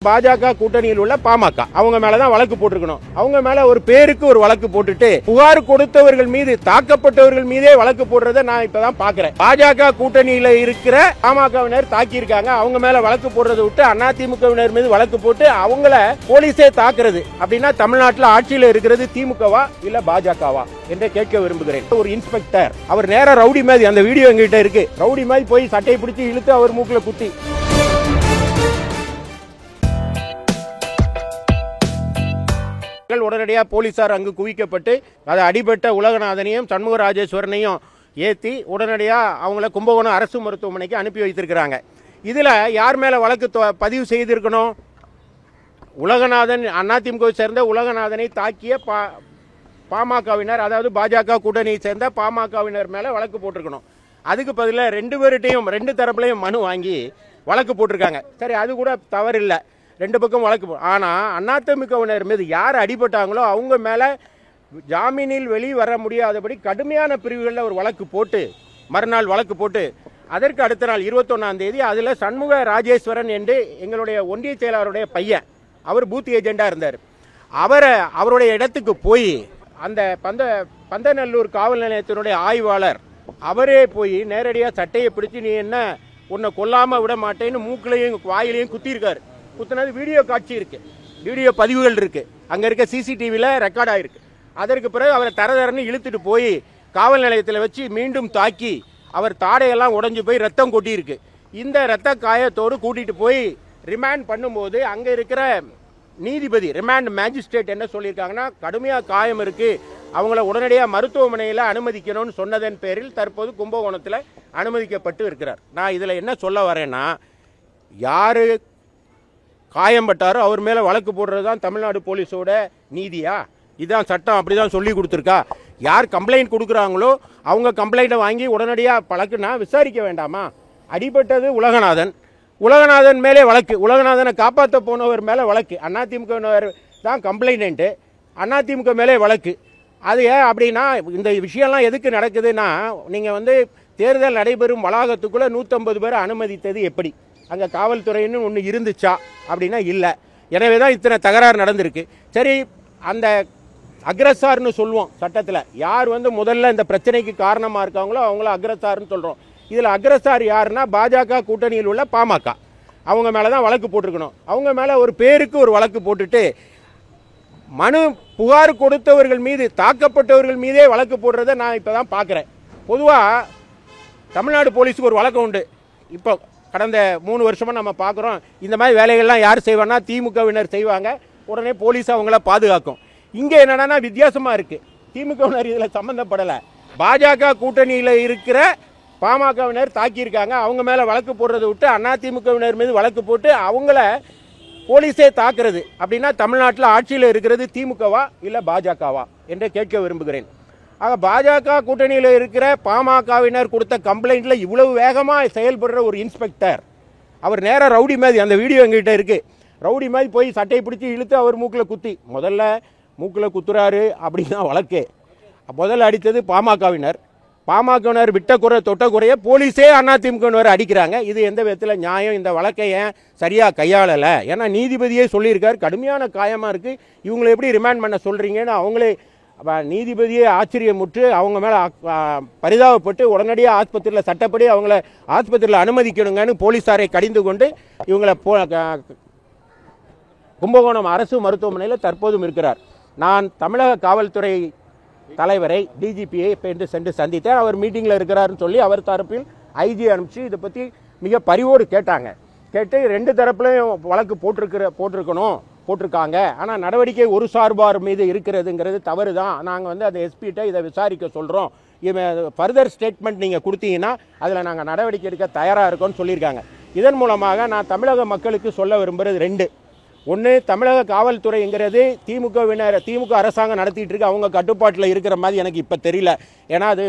பாஜக கூட்டணியில் உள்ள பாமக அவங்க மேலதான் வழக்கு போட்டிருக்கணும். அவங்க மேல ஒரு பேருக்கு ஒரு வழக்கு போட்டுட்டு புகார் கொடுத்தவர்கள் மீது தாக்கப்பட்டவர்கள் மீதே வழக்கு போடுறத நான் இப்பதான் பாக்குறேன். பாஜக கூட்டணியில இருக்கிற பாமகவினர் தாக்கி இருக்காங்க. அவங்க மேல வழக்கு போடுறதை விட்டு அதிமுகவினர் மீது வழக்கு போட்டு அவங்கள போலீஸே தாக்குறது அப்படின்னா தமிழ்நாட்டில் ஆட்சியில் இருக்கிறது திமுகவா இல்ல பாஜகவா என்று கேட்க விரும்புகிறேன். ஒரு இன்ஸ்பெக்டர் அவர் நேர ரவுடி மாதிரி, அந்த வீடியோ எங்கிட்ட இருக்கு, ரவுடி மாதிரி போய் சட்டையை பிடிச்சி இழுத்து அவர் மூக்குல குத்தி உடனடியாக போலீசார் அங்கு குவிக்கப்பட்டு அதை அடிபட்ட உலகநாதனையும் சண்முக ராஜேஸ்வரனையும் ஏற்றி உடனடியாக அவங்கள கும்பகோணம் அரசு மருத்துவமனைக்கு அனுப்பி வைத்திருக்கிறாங்க. இதில் யார் மேலே வழக்கு பதிவு செய்திருக்கணும்? உலகநாதன், அதிமுகவை சேர்ந்த உலகநாதனை தாக்கிய பாமகவினர், அதாவது பாஜக கூட்டணியை சேர்ந்த பாமகவினர் மேலே வழக்கு போட்டிருக்கணும். அதுக்கு பதிலாக ரெண்டு தரப்புலையும் மனு வாங்கி வழக்கு போட்டிருக்காங்க. சரி, அது கூட தவறில்லை, ரெண்டு பக்கம் வழக்கு. ஆனால் அதிமுகவினர் மீது யார் அடிபட்டாங்களோ அவங்க மேலே ஜாமீனில் வெளியே வர முடியாதபடி கடுமையான பிரிவுகளில் ஒரு வழக்கு போட்டு மறுநாள் வழக்கு போட்டு அதற்கு அடுத்த நாள் 21ஆம் தேதி அதில் சண்முக ராஜேஸ்வரன் என்று எங்களுடைய ஒன்றிய செயலாளருடைய பையன், அவர் பூத் ஏஜெண்டாக இருந்தார், அவருடைய இடத்துக்கு போய் அந்த பந்தநல்லூர் காவல் நிலையத்தினுடைய ஆய்வாளர் அவரே போய் நேரடியாக சட்டையை பிடிச்சி நீ என்ன உன்னை கொல்லாமல் விட மாட்டேன்னு மூக்கிலையும் வாயிலையும் குத்திருக்காரு. குத்தினது வீடியோ காட்சி இருக்கு, வீடியோ பதிவுகள் இருக்கு, அங்க இருக்க சிசிடிவில ரெக்கார்ட் ஆயிருக்கு. அதற்கு பிறகு அவரை தரதரன்னு இழுத்துட்டு போய் காவல் நிலையத்தில் வச்சு மீண்டும் தாக்கி அவர் தாடையெல்லாம் உடைஞ்சு போய் ரத்தம் கொட்டி இருக்கு. இந்த ரத்த காயத்தோடு கூட்டிட்டு போய் ரிமாண்ட் பண்ணும்போது அங்க இருக்கிற நீதிபதி, ரிமாண்ட் மேஜிஸ்ட்ரேட் என்ன சொல்லியிருக்காங்கன்னா, கடுமையா காயம் இருக்கு, அவங்கள உடனடியாக மருத்துவமனையில் அனுமதிக்கணும்னு சொன்னதன் பேரில் தற்போது கும்பகோணத்தில் அனுமதிக்கப்பட்டு இருக்கிறார். நான் இதில் என்ன சொல்ல வரேன்னா, யாரு காயம்பட்டாரோ அவர் மேலே வழக்கு போடுறது தான் தமிழ்நாடு போலீஸோட நீதியா? இதுதான் சட்டம், அப்படிதான் சொல்லி கொடுத்துருக்கா? யார் கம்ப்ளைண்ட் கொடுக்குறாங்களோ அவங்க கம்ப்ளைண்ட்டை வாங்கி உடனடியாக வழக்குனா விசாரிக்க வேண்டாமா? அடிபட்டது உலகநாதன் மேலே வழக்கு, உலகநாதனை காப்பாற்ற போனவர் மேலே வழக்கு, அதிமுகவினர் தான் கம்ப்ளைண்ட்டு, அதிமுக மேலே வழக்கு. அது ஏன் அப்படின்னா, இந்த விஷயம்லாம் எதுக்கு நடக்குதுன்னா, நீங்கள் தேர்தல் நடைபெறும் வளாகத்துக்குள்ளே 150 பேரை அனுமதித்தது எப்படி? அங்கே காவல்துறைன்னு ஒன்று இருந்துச்சா அப்படின்னா இல்லை. எனவே தான் இத்தனை தகராறு நடந்திருக்கு. சரி, அந்த அக்ரஸார்னு சொல்லுவோம் சட்டத்தில், யார் முதல்ல இந்த பிரச்சனைக்கு காரணமாக இருக்காங்களோ அவங்கள அக்ரஸார்னு சொல்கிறோம். இதில் அக்ரஸார் யாருன்னா பாஜக கூட்டணியில் உள்ள பாமக, அவங்க மேலே தான் வழக்கு போட்டிருக்கணும். அவங்க மேலே ஒரு பேருக்கு ஒரு வழக்கு போட்டுட்டு புகார் கொடுத்தவர்கள் மீது தாக்கப்பட்டவர்கள் மீதே வழக்கு போடுறத நான் இப்போ தான் பார்க்குறேன். பொதுவாக தமிழ்நாடு போலீஸுக்கு ஒரு வழக்கம் உண்டு. இப்போ கடந்த 3 வருஷமாக நம்ம பார்க்குறோம், இந்த மாதிரி வேலைகள்லாம் யார் செய்வாங்கன்னா திமுகவினர் செய்வாங்க, உடனே போலீஸ் அவங்கள பாதுகாக்கும். இங்கே என்னன்னா வித்தியாசமாக இருக்குது, திமுகவினர் இதில் சம்மந்தப்படலை, பாஜக கூட்டணியில் இருக்கிற பாமகவினர் தாக்கியிருக்காங்க. அவங்க மேலே வழக்கு போடுறதை விட்டு அதிமுகவினர் மீது வழக்கு போட்டு அவங்கள போலீஸே தாக்குறது அப்படின்னா தமிழ்நாட்டில் ஆட்சியில் இருக்கிறது திமுகவா இல்லை பாஜகவா என்று கேட்க விரும்புகிறேன். ஆக பாஜக கூட்டணியில் இருக்கிற பாமகவினர் கொடுத்த கம்ப்ளைண்ட்ல இவ்வளவு வேகமாக செயல்படுற ஒரு இன்ஸ்பெக்டர், அவர் நேர ரவுடி மாதிரி, அந்த வீடியோ எங்கிட்ட இருக்கு, ரவுடி மாதிரி போய் சட்டையை பிடிச்சி இழுத்து அவர் மூக்கில் குத்தி, முதல்ல மூக்கில் குத்துறாரு அப்படின்னா வழக்கு. முதல்ல அடித்தது பாமகவினர் விட்ட குறை தொட்ட குறைய போலீஸே அதிமுகவினர் அடிக்கிறாங்க. இது எந்த விதத்தில் நியாயம்? இந்த வழக்கை ஏன் சரியாக கையாளலை? ஏன்னா நீதிபதியே சொல்லியிருக்காரு, கடுமையான காயமாக இருக்குது, இவங்களை எப்படி ரிமாண்ட் பண்ண சொல்கிறீங்கன்னு அவங்களே நீதிபதியே ஆச்சரியமுற்று அவங்க மேலே பரிதாபப்பட்டு உடனடியாக ஆஸ்பத்திரியில் சட்டப்படி அவங்கள ஆஸ்பத்திரியில் அனுமதிக்கணுங்கன்னு போலீஸாரை கடிந்து கொண்டு இவங்களை கும்பகோணம் அரசு மருத்துவமனையில் தற்போதும் இருக்கிறார். நான் தமிழக காவல்துறை தலைவரை, டிஜிபியை என்று சென்று சந்தித்தேன். அவர் மீட்டிங்கில் இருக்கிறாருன்னு சொல்லி அவர் தரப்பில் ஐஜி அனுப்பிச்சு இதை பற்றி மிக பரிவோடு கேட்டு 2 தரப்புலையும் வழக்கு போட்டிருக்காங்க. ஆனால் நடவடிக்கை ஒரு சார்பார் மீது இருக்கிறதுங்கிறது தவறு தான். நாங்கள் அந்த எஸ்பிகிட்ட இதை விசாரிக்க சொல்கிறோம், ஃபர்தர் ஸ்டேட்மெண்ட் நீங்கள் கொடுத்தீங்கன்னா அதில் நாங்கள் நடவடிக்கை எடுக்க தயாராக இருக்கோம்னு சொல்லியிருக்காங்க. இதன் மூலமாக நான் தமிழக மக்களுக்கு சொல்ல விரும்புகிறது 2. ஒன்று, தமிழக காவல்துறைங்கிறது திமுக அரசாங்கம் நடத்திட்டு இருக்கு, அவங்க கட்டுப்பாட்டில் இருக்கிற மாதிரி எனக்கு இப்போ தெரியல. ஏன்னா அது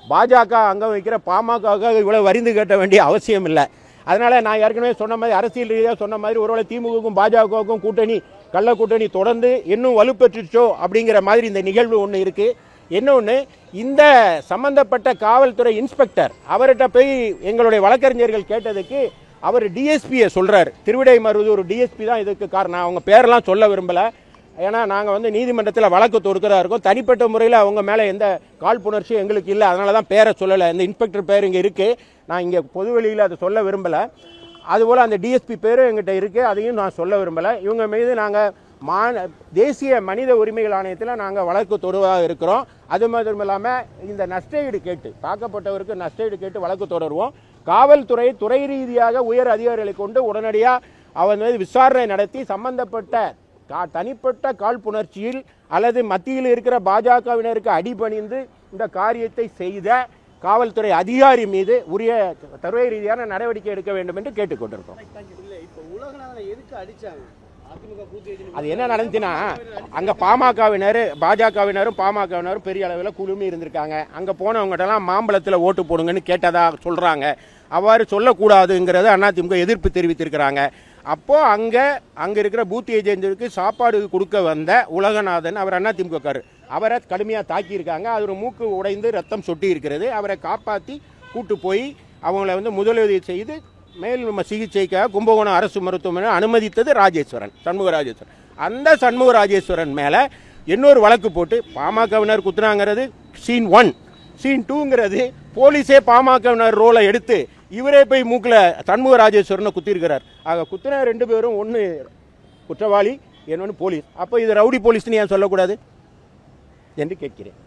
பாஜக அங்கே வைக்கிற பாமக இவ்வளோ வரிந்து கட்ட வேண்டிய அவசியம் இல்லை. அதனால நான் ஏற்கனவே சொன்ன மாதிரி, அரசியல் ரீதியாக சொன்ன மாதிரி, ஒருவேளை திமுகவுக்கும் பாஜகவுக்கும் கள்ள கூட்டணி தொடர்ந்து இன்னும் வலுப்பெற்றுச்சோ அப்படிங்கிற மாதிரி இந்த நிகழ்வு ஒன்று இருக்கு. இன்னொன்று, இந்த சம்பந்தப்பட்ட காவல்துறை இன்ஸ்பெக்டர் அவர்கிட்ட போய் எங்களுடைய வழக்கறிஞர்கள் கேட்டதுக்கு அவர் டிஎஸ்பியை சொல்கிறார். திருவிடைமருதூர் டிஎஸ்பி தான் இதுக்கு காரணம். அவங்க பேரெல்லாம் சொல்ல விரும்பலை. ஏன்னா நாங்கள் நீதிமன்றத்தில் வழக்கு தொடுக்கிறதா இருக்கோம். தனிப்பட்ட முறையில் அவங்க மேலே எந்த காழ்ப்புணர்ச்சியும் எங்களுக்கு இல்லை. அதனால தான் பேரை சொல்லலை. இந்த இன்ஸ்பெக்டர் பேர் இங்கே இருக்குது. நான் இங்கே பொதுவெளியில் அதை சொல்ல விரும்பலை. அதுபோல் அந்த டிஎஸ்பி பேரும் எங்கிட்ட இருக்குது. அதையும் நான் சொல்ல விரும்பலை. இவங்க மீது நாங்கள் தேசிய மனித உரிமைகள் ஆணையத்தில் நாங்கள் வழக்கு தொடுவதாக இருக்கிறோம். அது மட்டும் இல்லாமல் இந்த நஷ்டஈடு கேட்டு தாக்கப்பட்டவருக்கு நஷ்டஈடு கேட்டு வழக்கு தொடருவோம். காவல்துறை துறை ரீதியாக உயர் அதிகாரிகளை கொண்டு உடனடியாக அவர் மீது விசாரணை நடத்தி சம்பந்தப்பட்ட தனிப்பட்ட காழ்ப்புணர்ச்சியில் அல்லது மத்தியில் இருக்கிற பாஜகவினருக்கு அடிபணிந்து இந்த காரியத்தை செய்த காவல்துறை அதிகாரி மீது உரிய துறை ரீதியான நடவடிக்கை எடுக்க வேண்டும் என்று கேட்டுக்கொண்டிருக்கோம். அது என்ன நடந்துச்சுன்னா, அங்கே பாஜகவினரும் பாமகவினரும் பெரிய அளவில் குழுமி இருந்திருக்காங்க. அங்கே போனவங்ககிட்டலாம் மாம்பழத்தில் ஓட்டு போடுங்கன்னு கேட்டதா சொல்கிறாங்க. அவ்வாறு சொல்லக்கூடாதுங்கிறத அதிமுக எதிர்ப்பு தெரிவித்திருக்கிறாங்க. அப்போது அங்கே இருக்கிற பூத் ஏஜென்ட்டுக்கு சாப்பாடு கொடுக்க வந்த உலகநாதன், அவர் அதிமுகக்காரர், அவரை கடுமையாக தாக்கியிருக்காங்க. அவர் மூக்கு உடைந்து ரத்தம் சொட்டி இருக்கிறது. அவரை காப்பாற்றி கூட்டு போய் அவங்கள முதலுதவி செய்து மேல் சிகிச்சைக்காக கும்பகோணம் அரசு மருத்துவமனை அனுமதித்தது சண்முக ராஜேஸ்வரன். அந்த சண்முக ராஜேஸ்வரன் மேலே இன்னொரு வழக்கு போட்டு பாமகவினர் குத்துனாங்கிறது சீன் 1. சீன் 2ங்கிறது போலீஸே பாமகவினர் ரோலை எடுத்து இவரே போய் மூக்கில் சண்முக ராஜேஸ்வரனை குத்திருக்கிறார். ஆக குத்தின 2 பேரும் ஒன்று குற்றவாளி, இன்னொன்று போலீஸ். அப்போ இது ரவுடி போலீஸ்னு ஏன் சொல்லக்கூடாது என்று கேட்கிறேன்.